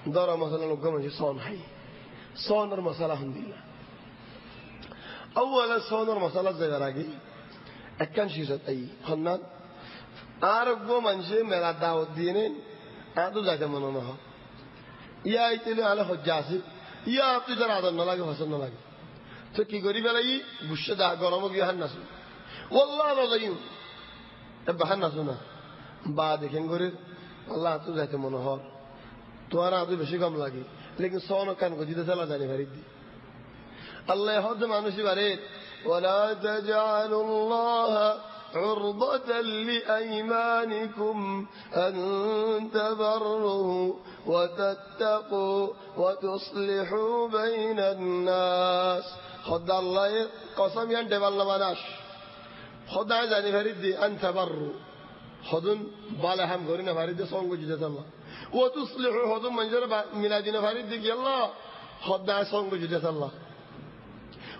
دارا مثلا نقوم صون حي صونر مسألة هنديلا أولا صونر مسألة زي راجي أكن شيء أي خنان أعرف قوم أنشئ من الدعوة الدينين أدو زايد منونها يا إتلي على حجاسي يا أبتي ترى هذا نلاقي فصل نلاقي تكي غريب علي بوشة ده غرامو بيها الناس والله لا زيهم تبها الناس هنا بعد كين غريب والله تو زايد منوها تو أنا أدو بشي كم لاقي لكن صانع كان قديد سلا زاني فريدي الله يهود مانوشي بريد ولا تجعلوا الله عرضة لأيمانكم أن تبروا وتتقوا وتصلحوا بين الناس خد الله قسم ينتبه الله مناش خد عزاني فريدي أن تبروا خدون بالهم غورنا فريدي صنعوا جدة الله وتصلحوا خدون منجر ميلادنا فريدي يلا خد صنعوا جدة الله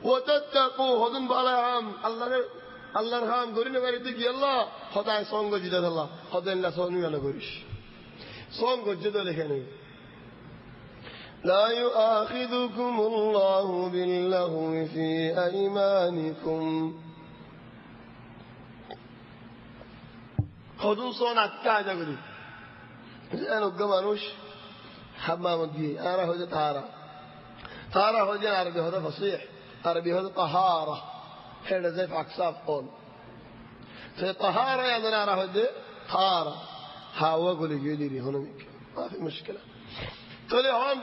وتتقوا خدون بالهم الله رحم غورنا فريدي يلا خد صنعوا جدة الله خد الله صنعوا أنا غوريش صنعوا جدة لكنه لا يؤاخذكم الله باللغو في أيمانكم خذوا صنع كذا قولي أنا قمانوش حمام الدين أنا هذا طهارة هذا عربي هذا فصيح عربي هذا طهارة هذا زي في عكساف قول في طهارة يعني أنا هذا طهارة هوا قولي جيلي هنا ما في مشكلة تولي هون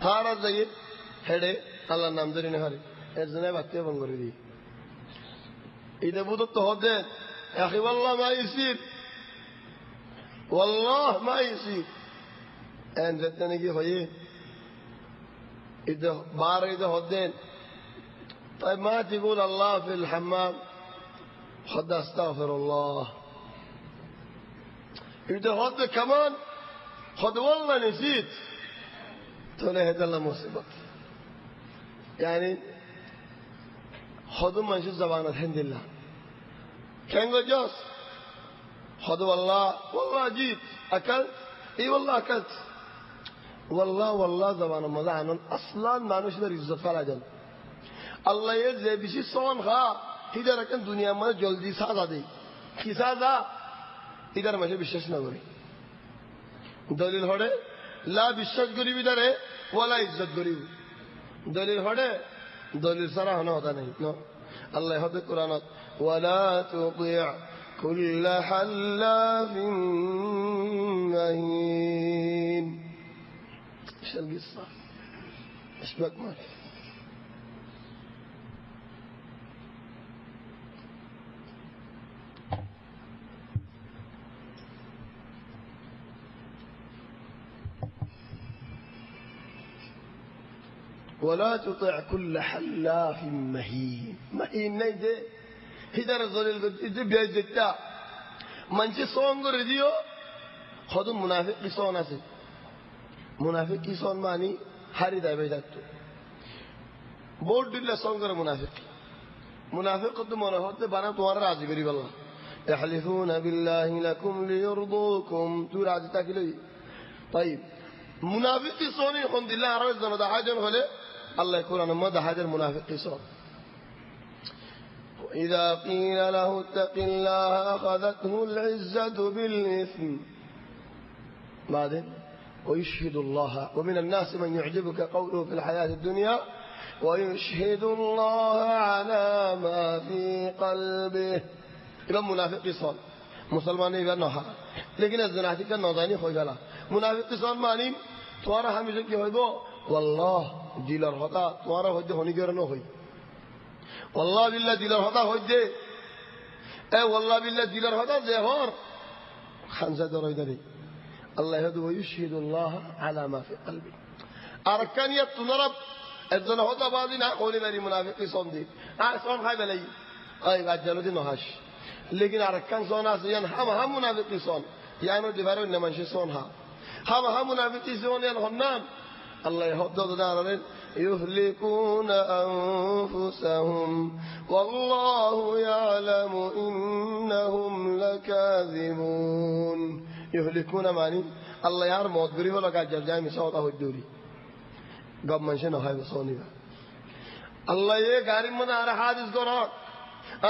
طهارة زي هذا الله نام دري نهاري إذن باتيه بنقولي دي إذا بدت تهدين يا أخي والله ما يصير والله ما يصير أنت تنجي خيي إذا بار إذا هدين طيب ما تقول الله في الحمام خد أستغفر الله إذا هد كمان خد والله نسيت تقول هذا الله مصيبة يعني خدوا من شو زبان الحمد لله كان جوز خدوا والله جيت أكلت إي والله أكلت والله زبان مزعن أصلا ما نشدر يزد فلاجل الله يجزي بشي صون خا هيدا ركن دنيا ما جلدي سازا دي كيسازا إذا ما شيء بيشش نقولي دليل هذا لا بيشش قريب إذا ولا عزت قريب دليل هذا دليل صراحة هذا نہیں نو الله يهد القرآن ولا تطيع كل حلاف مهين ايش القصة ايش بك ما ولا تطع كل حلاف مهين نيجي هذا رجل الجد بيجتا منشي صونغ رديو خدوا منافق كيسون أسي منافق كيسون ماني هاري ده بيجتو بورد الله صونغ منافق قد منافق بنا توار راضي قريب الله يحلفون بالله لكم ليرضوكم تو راضي تاكلي طيب منافق كيسوني خند الله عرض زنا ده حاجة خله الله يقول أنا ما ده حاجة المنافق كيسون وإذا قيل له اتق الله أخذته العزة بالإثم بعدين ويشهد الله ومن الناس من يعجبك قوله في الحياة الدنيا ويشهد الله على ما في قلبه إذا منافق صال مسلمان يبقى نوحا لكن الزناتي كان نوضاني خوشالا منافق صال مانين توارا هميشا كي هو والله ديلر هتا توارا هجي هوني جرنو هوي والله بالله ديلر هذا هجى والله بالله ديلر هذا زهور خمسة درجة الله يهدي ويشهد الله على ما في قلبي أركانية تنرب الزنا هذا بعدين أقولي لي منافق صندي صن خايب لي أي بعجلودي نهاش لكن أركان صن أصليا هم منافق صن يعني دفارو إنما شيء صنها هم منافق صن يعني هنام الله يهدي دارين يهلكون أنفسهم والله يعلم إنهم لكاذبون ইহলিকুনা মানি আল্লাহ ইয়ার মত গরি হলো গাজার যায় মিশা কথা হইদুরি গব মানুষে না হয় সোনিবা আল্লাহ এ গাড়ি মনে আর হাদিস করক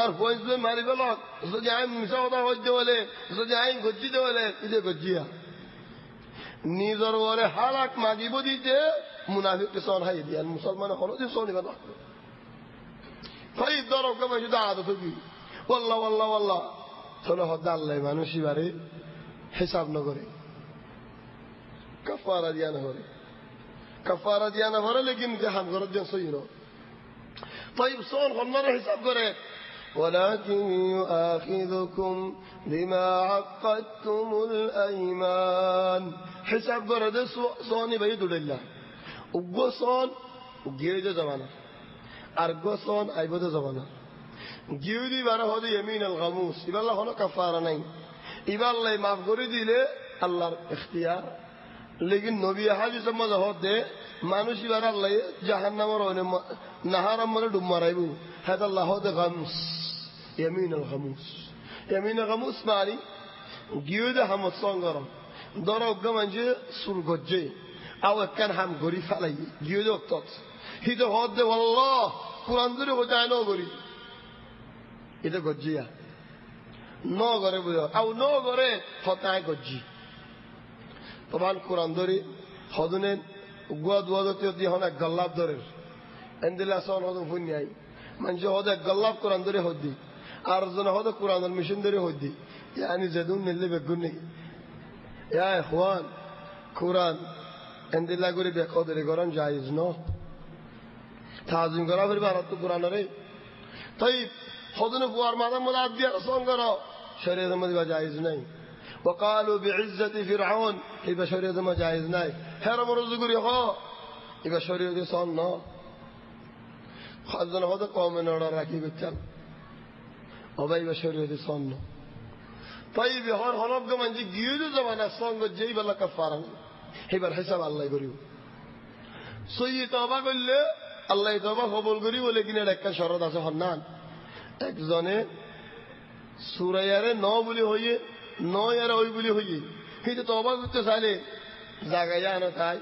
আর ফয়জে মারি গলক যদি আইন মিশা কথা হইতে বলে যদি আইন গজ্জিতে বলে ইদে গজ্জিয়া নিজর ওরে হালাক মাগিব দিতে মুনাফিককে সন হাই দিয়ান মুসলমান হলো যে সোনিবা না ফাই দরক গব শুধু আদত কি والله والله والله চলো হদ্দা আল্লাহ মানুষই বারে হিসাব না করে কাফারা দিয়া না করে লেকিন জাহান করার জন্য সই না طيب صون غمره حساب করে ولكن يؤاخذكم بما عقدتم الايمان حساب করে ده صوني بيدلله وغصون وغيره زمانه আর غصون আইবতে زمانه জিউদি বারা হদে ইয়ামিন আল গামুস ইবাল্লাহ হলো কাফারা নাই ইবাল্লাহ মাফ করে দিলে আল্লাহর ইখতিয়ার লেকিন নবী হাদিসে মজা হদে মানুষ ইবার আল্লাহ জাহান্নামের ওনে নাহারাম মনে ডুব মারাইবো হাদ আল্লাহ হদে গামুস ইয়ামিন আল গামুস মানে জিউদি হামত সঙ্গরম দরগ গমঞ্জে সুর গজ্জে আও কান হাম গরি ফালাই জিউদি ওক্তত হিদ হদে আল্লাহ কুরআন ধরে হদায় ন গরি এটা গজ্জিয়া ন করে বুঝো আও ন করে হতায় গজ্জি তোমার কোরআন ধরে হদনে গুয়া দুয়াদতে দি হন এক গল্লাব ধরে এন্দিলা সন হদন ফুনি আই মানুষ হদ এক গল্লাব কোরআন ধরে হদ্দি আর জন হদ কোরআনের মিশন ধরে হদ্দি ইয়ানি জাদুন নিলে বেগুনি ইয়া ইখওয়ান কোরআন এন্দিলা করে দেখো ধরে গরন জায়েজ ন তাজিম করা ফির ভারত কোরআনরে তাই خذنا فوار ماذا ملاد ديال صنغرا شريعه ما جائز نہیں وقالوا بعزه فرعون يبقى شريعه ما جائز نہیں حرام رزقري هو يبقى شريعه صن نو خذنا هذا قوم نڑا راكي بتل وباي شريعه صن نو طيب هر حرام من جي گيود زمانہ صنگ جي بلا كفاره يبقى حساب الله করিও সই তওবা করলে আল্লাহ তওবা কবুল করিব লেকিন এর একটা শরত আছে হন্নান একজনে সুরায়ারে ন বলি হইয়ে নয়ারে ওই বলি হইয়ে কিন্তু তওবা করতে চাইলে জায়গায় আনা তাই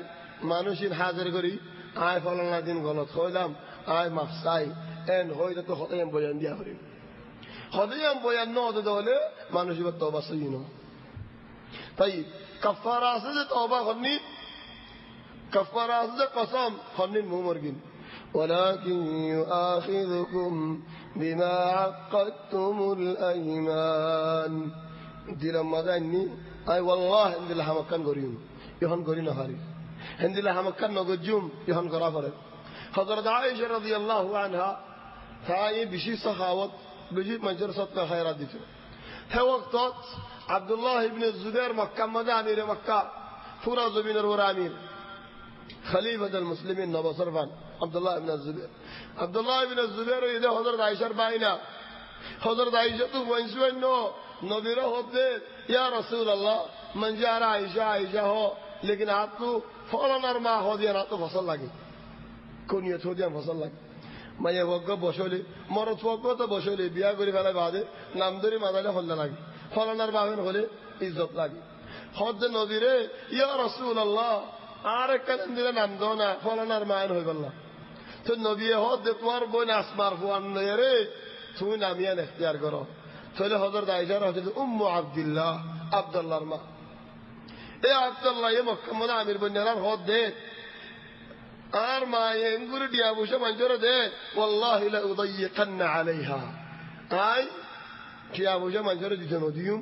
মানুষের হাজির করি আয় ফলানা দিন গলত হইলাম আয় মাফ চাই এন হইতে তো হতাম বয়ান দিয়া করি হতাম বয়ান ন হতে হলে মানুষ এবার তওবা সই ন তাই কাফারা আছে যে তওবা হননি কাফারা আছে যে কসম হননি মুমরগিন ولكن يؤاخذكم بما عقدتم الأيمان دير مدني أي والله عند الله مكان غريم يهون غرينا هاري عند الله مكان نجوم يهون غرافر حضرت عائشة رضي الله عنها فاي بشي سخاوت بجي مجرسة خيرات ديته هي وقت عبد الله بن الزبير مكة مدامير مكة فراز بن الورامير خليفة المسلمين نبو صرفان عبد الله بن الزبير إذا حضرت عائشة باينا حضرت عائشة تو وانسوا إنه نبيره هده يا رسول الله من جاء عائشة هو लेकिन आप तो फौरन अरमा हो दिया ना तो फसल लगी कोनियत हो दिया फसल लगी मैं ये वक्त बसोले मरत वक्त तो बसोले बिया करी वाला बादे नाम धरी मादाले हल्ला लगी फौरन अरमा होले इज्जत लगी हद नबीरे या रसूल अल्लाह आरे कदम दिले नाम दो ना फौरन अरमा हो गल्ला तो नबी हद तुम्हार बोन आसमार फुआन नयरे तुम नामियान इख्तियार करो चले हजरत आयशा हजरत उम्मु अब्दुल्लाह अरमा ए अब्दुल्लाह ये मक्का आमिर बन जाना हद दे आर माये इंगुरी दिया बुशा मंजूर दे वल्लाहि ला उदय्यकन्ना अलैहा आय किया बुशा मंजूर दिते नो दियुम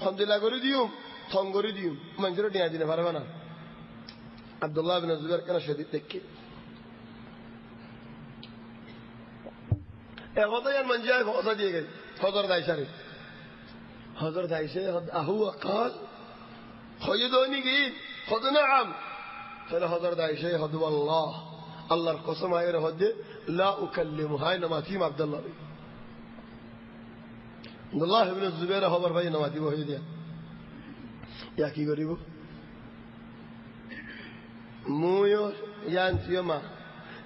हमदिला करी दियुम थंगरी दियुम मंजूर दिया दिने पारबा ना अब्दुल्लाह बिन जुबैर केन शदीद देखके ए होदयन मंजाय होदा दिए गए हजरत आयशा रे हजरत आयशा अहु قال خيدوني قيد خذ نعم قال حضرت عائشة خذ والله الله القسم هاي رهد لا أكلمه هاي نماتيم عبد الله بي عبد الله بن الزبير خبر بي نماتيم وهي دي يا كي قريبو مويو يانتيو ما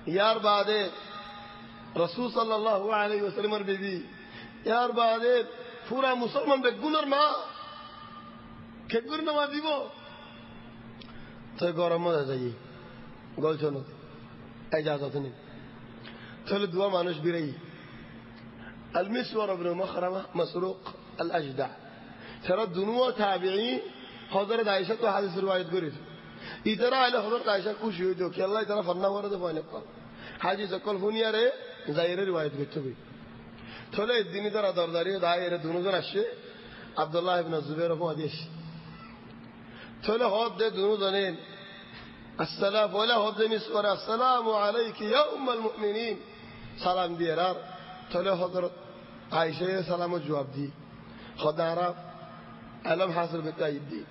يار بعده رسول صلى الله عليه وسلم بيبي يار بعده پورا مسلمان بگونر ما কেগুর নামা দিব তো গরম মজা যাই গলছ নদী এজাজত নেই তাহলে দুয়া মানুষ বিরাই المسور بن مخرمة مسروق الأجدع ترى الدنوة تابعي حضرت عائشة وحديث رواية قريب إذا على حضرت عائشة كوش يدو كي الله ترى فرنا ورد فانك حاجز كل فنيا ري زائر رواية قريب تولى الدين ترى درداري دائرة دنوة نشة عبد الله بن الزبير هو حديث تولى هاد ده دنوة دنين السلام ولا هاد مسور السلام عليك يا أم المؤمنين سلام ديرار تولى حضرت عائشة سلام الجواب دي خد عرف علم حاصل بالتأييد دي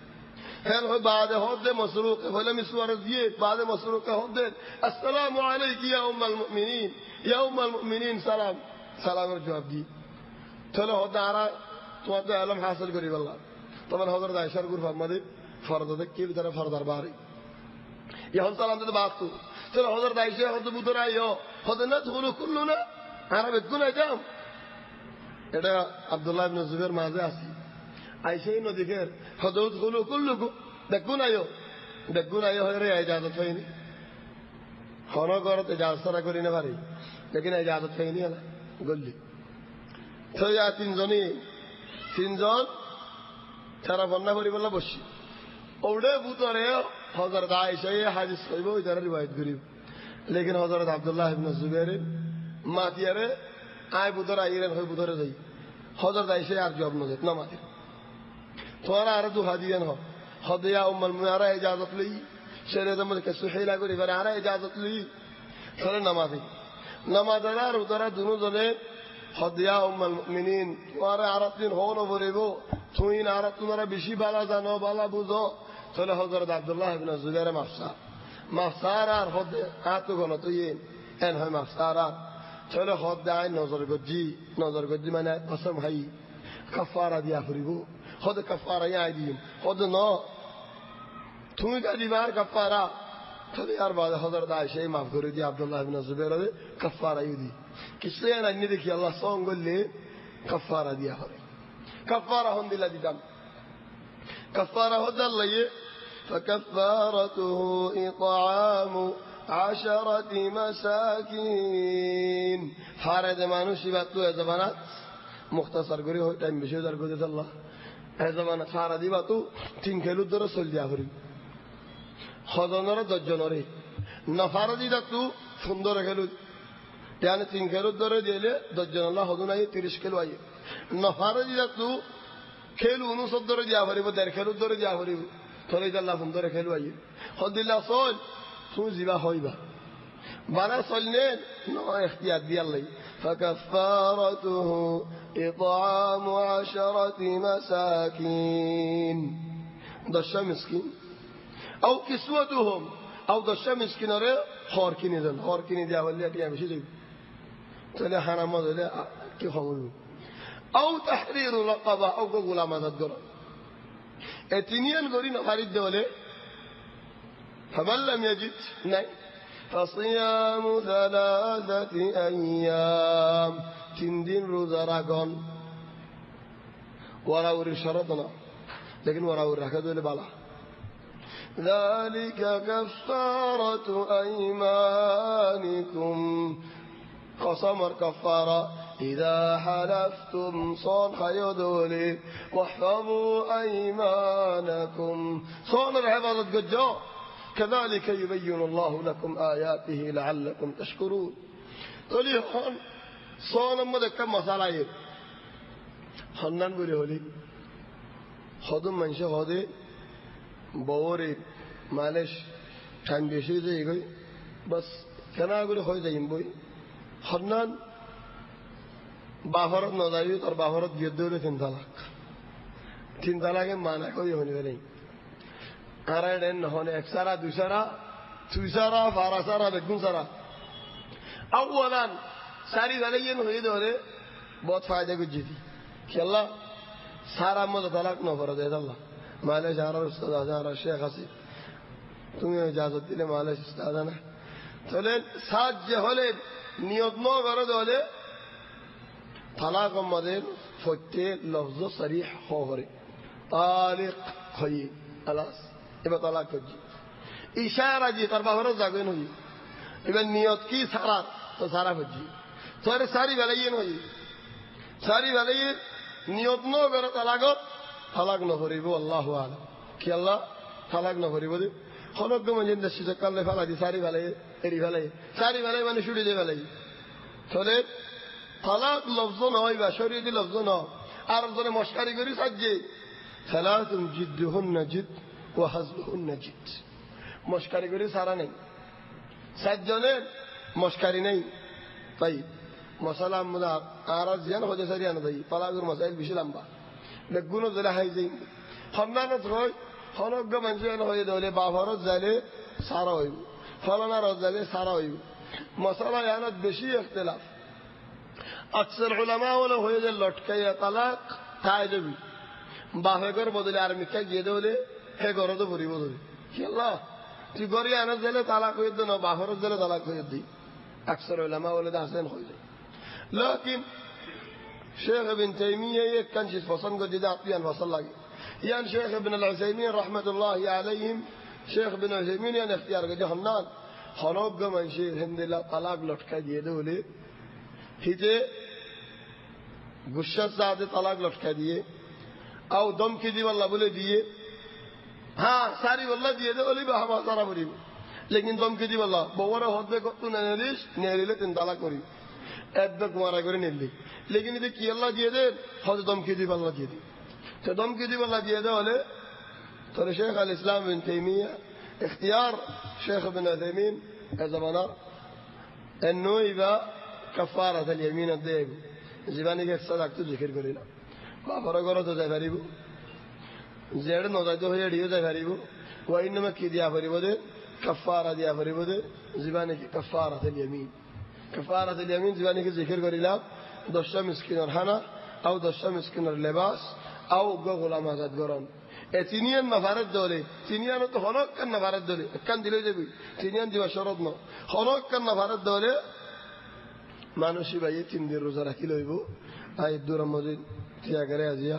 هل بعد هاد مسروق ولا مسور ديت بعد مسروق هاد السلام عليك يا أم المؤمنين يا أم المؤمنين سلام الجواب دي تولى هاد عرف تودا علم حاصل قريب الله طبعا حضرت عائشة غرفة ماضي فرض ذكي بدر فرض أربعة يهون سلام ده باقو تولى حضرت عائشة هاد بدر أيوه هاد ندخل كلنا عرب تكون جام এটা আব্দুল্লাহ ইবনে জুবাইর মাঝে আছে আইসেই নদী ফের হদউদ গুলো কুল্লুকু দেখুন আয়ো হরে ইজাজত হয়নি হন করতে ইজাজত করি না পারি লেকিন ইজাজত হয়নি না গল্লি তো ইয়া তিনজন সারা বন্যা করি বলা বসি ওড়ে বুতরে হযরত আয়েশা হাদিস কইব ইদার রিওয়ায়াত করিব লেকিন হযরত আব্দুল্লাহ ইবনে জুবাইর মাতিয়ারে আয় বুধর আইরেন হয়ে বুধরে যাই হজর দাইসে আর জব নজর না মাতে তোরা আর দু হাদিয়ান হদিয়া উম্মুল মুমিনারা ইজাজত লই শেরে দমে কে সুহিলা করি করে আর ইজাজত লই সরে নামাজার উদরা দুনো জনে হদিয়া উম্মুল মুমিনিন তোরা আরাত দিন হলো বলিবো তুই না আর তোমরা বেশি বালা জানো বালা বুঝো চলে হযরত আব্দুল্লাহ ইবনে জুবাইর মাফসার আর হদে আতো গণ তুই এন হয় মাফসার চলো হদ দেয় নজর গজ্জি মানে কসম হাই কাফারা দিয়া ফুরিব হদ কাফারা আই দিম হদ ন তুমি দিবার কাফারা তবে আর বাদ হযরত আয়েশা মাফ করে দি আব্দুল্লাহ ইবনে জুবাইর কাফারা ইদি কিছু না নি দেখি আল্লাহ সঙ্গলে কাফারা দিয়া হবে কাফারা হন দিলা দিতাম কাফারা হদাল্লাহ فكفارته إطعام 10 مساكين فرد মানুষই বাতো এ জামানাত মুখতাসার করে হয় টাইম বেশি দার করে আল্লাহ এ জামানাত সারা দিবা তো 3 খেলুর ধরে চল দিয়া করি হজনর 10 জনরে না ফারদি দাতু সুন্দর খেলু يعني 3 খেলুর ধরে দিলে 10 জন আল্লাহ হদুনাই 30 খেলু আই না ফারদি দাতু খেলু 69 ধরে দিয়া করিব 1.5 খেলুর ধরে দিয়া করিব তোরে আল্লাহ সুন্দর খেলু আই হদিল্লাহ সল توزيبا هويبا بنا صلنين نو اختيار ديالله فكفارته إطعام 10 مساكين دش مسكين أو كسوتهم أو دش مسكين رأي خاركين دي أولي أتيا بشي دي تلا حرام ذلك كي خمولو أو تحرير رقبة أو غلامة الدرا اتنين غورين خارج دولة فمن لم يجد فصيام 3 أيام تندين روزاراغون وراور شرطنا لكن وراور ركضوا لبلا ذلك كفارة أيمانكم قسم الكفارة إذا حلفتم صون خيودولي واحفظوا أيمانكم صون الحفاظة قد جاء كذلك يبين الله لكم آياته لعلكم تشكرون تولي هون صونا مدى كم مسالة هنان بولي هولي خدم منشه هودي بوري معلش كان بيشي زي يقول بس كان أقول خوي زي ينبوي هنان باهرت نظرية اور باهرت يدولي 3 طلاق معنى کوئی ہونے والی أرادن هون إكسارا دوسرا فارسارا بكون سارا أولاً ساري ذلين هو يدوره बहुत फायदे कुछ जीती कि अल्लाह सारा मत तलाक न फरद है अल्लाह माले जारा उस्ताद जारा शेख हसी तुम्हें इजाजत दिले माले उस्ताद ना तो ले साथ जहले नियत न करद वाले तलाक मदेन फटे लफ्ज़ सरीह खोरे तालिक হই আলাস এবার তালাক করছি ইশারা জি তার বাবারও জাগেন হই এবার নিয়ত কি সারা তো সারা করছি তোর সারি বেলাইয়ে নই সারি বেলাইয়ে নিয়ত ন করে তালাকত তালাক নহরিব আল্লাহ আলাম কি আল্লাহ তালাক নহরিব দে হনজ্ঞ মানে সুযোগ কালে ফেলা দি সারি বেলাই এরি ফেলাই সারি বেলাই মানে ছুটি দিয়ে ফেলাই তাহলে তালাক লফজ নয় বা শরীয়তি লফজ নয় আর জনে মস্কারি করি সাজ্জে সালাতুন জিদ্দুহুন্না জিদ ওয়া হাজলুহুন্না জিদ মস্কারি করি সারা নেই সাতজনের মস্কারি নেই তাই মশালা আমরা আর জিয়ান হজে সারি আনা তাই তালাকের মশাইল বেশি লম্বা বেগুনো জলে হাই যাই সন্ধানত হয় হনজ্ঞ মানুষ হয়ে দলে বাভারত যাইলে সারা হইব ফলনারত যাইলে সারা হইব মশালা ইয়ানত বেশি ইখতিলাফ আকসর উলামা হলে হয়ে যায় লটকাইয়া তালাক খাই দেবি বাপেকর বদলে আর মিথ্যা গিয়ে দেবলে হে ঘরে তো ভরিব ধরে কি আল্লাহ তুই গড়ি আনার জেলে তালাক হয়ে দে না বাপের জেলে তালাক হয়ে দিই আকসর উলামা বলে হাসেন হয়ে যায় लेकिन शेख इब्न तैमिया एक कन चीज पसंद को दिदा अपनी अनफसल लगी यान शेख इब्न अल-उसैमीन रहमतुल्लाहि अलैहिम शेख इब्न उसैमीन यान इख्तियार के हमनान हनोग मंशी हिंदिला तलाक लटका दिए दोले हिते गुस्सा सादे तलाक लटका दिए आओ दम की दी वल्ला बोले दिए हाँ सारी वल्ला दिए दे ओली बा हम सारा बरी लेकिन दम की दी वल्ला बोवरा होदे को तू नेलिस नेलिले तीन तलाक करी একদম মারা করে নিলি লেকিন এটা কি আল্লাহ দিয়ে দেন হয়তো দমকি দিব আল্লাহ দিয়ে দিই তো দমকি দিব আল্লাহ দিয়ে দেওয়া হলে তাহলে শেখ আল ইসলাম বিন তাইমিয়া اختيار شيخ ابن عثيمين زمانا انه يبقى كفارة اليمين الدائم زباني كيف صدق ذكر كرينا بابا رغورو تو زفريبو زيد نو دايدو هي ديو زفريبو وانما كي ديا فريبو دي كفارة ديا فريبو دي زباني كفارة اليمين كفارة اليمين زباني كي ذكر كرينا 10 مسكينر حنا او 10 مسكينر لباس او غلام آزاد گران তিনিয়ান নাফারত দলে তিনিয়ান তো হনক কান নাফারত দলে কান দিলে যাবি তিনিয়ান দিবা শরত ন হনক কান নাফারত দলে মানুষই ভাই 3 দিন রোজা রাখি লইব আই দুর মসজিদ তিয়া করে আজিয়া